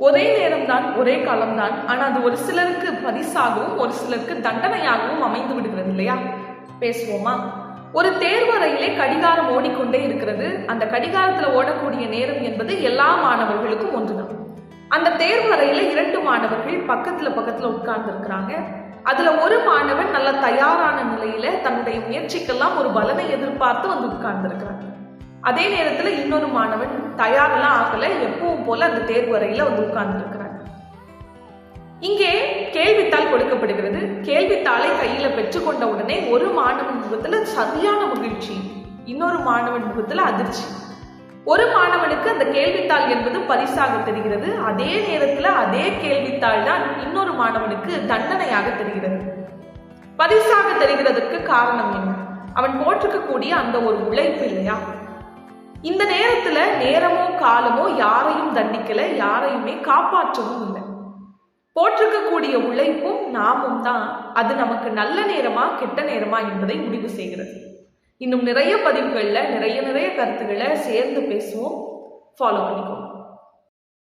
ஒரே நேரம்தான், ஒரே காலம்தான். ஆனா அது ஒரு சிலருக்கு பரிசாகவும் ஒரு சிலருக்கு தண்டனையாகவும் அமைந்து விடுகிறது இல்லையா? பேசுவோமா? ஒரு தேர்வறையிலே கடிகாரம் ஓடிக்கொண்டே இருக்கிறது. அந்த கடிகாரத்துல ஓடக்கூடிய நேரம் என்பது எல்லா மாணவர்களுக்கும் ஒன்றுதான். அந்த தேர்வறையில 2 மாணவர்கள் பக்கத்துல உட்கார்ந்து இருக்கிறாங்க. அதுல ஒரு மாணவன் நல்ல தயாரான நிலையில தன்னுடைய முயற்சிக்கெல்லாம் ஒரு பலனை எதிர்பார்த்து வந்து உட்கார்ந்து இருக்கிறாங்க. அதே நேரத்துல இன்னொரு மாணவன் தயாரெல்லாம் ஆகல, எப்பவும் போல அந்த தேர்வறையில வந்து உட்கார்ந்து இருக்கிறாங்க. இங்கே கேள்வித்தாள் கொடுக்கப்படுகிறது. கேள்வித்தாளை கையில பெற்றுக்கொண்ட உடனே ஒரு மாணவன் முகத்துல சரியான மகிழ்ச்சி, இன்னொரு மாணவன் முகத்துல அதிர்ச்சி. ஒரு மாணவனுக்கு அந்த கேள்வித்தாள் என்பது பரிசாக தெரிகிறது. அதே நேரத்துல அதே கேள்வித்தாள் தான் இன்னொரு மாணவனுக்கு தண்டனையாக தெரிகிறது. பரிசாக தெரிகிறதுக்கு காரணம் என்ன? அவன் போட்டிருக்கக்கூடிய அந்த ஒரு உழைப்பு இல்லையா? இந்த நேரத்துல நேரமோ காலமோ யாரையும் தண்டிக்கல, யாரையுமே காப்பாற்றவும் இல்லை. போட்டிருக்கக்கூடிய உழைப்பும் நாமும் தான் அது நமக்கு நல்ல நேரமா கெட்ட நேரமா என்பதை முடிவு செய்கிறது. இன்னும் நிறைய பதிவுகள்ல நிறைய கருத்துக்களை சேர்ந்து பேசுவோம். ஃபாலோ பண்ணிக்கோங்க.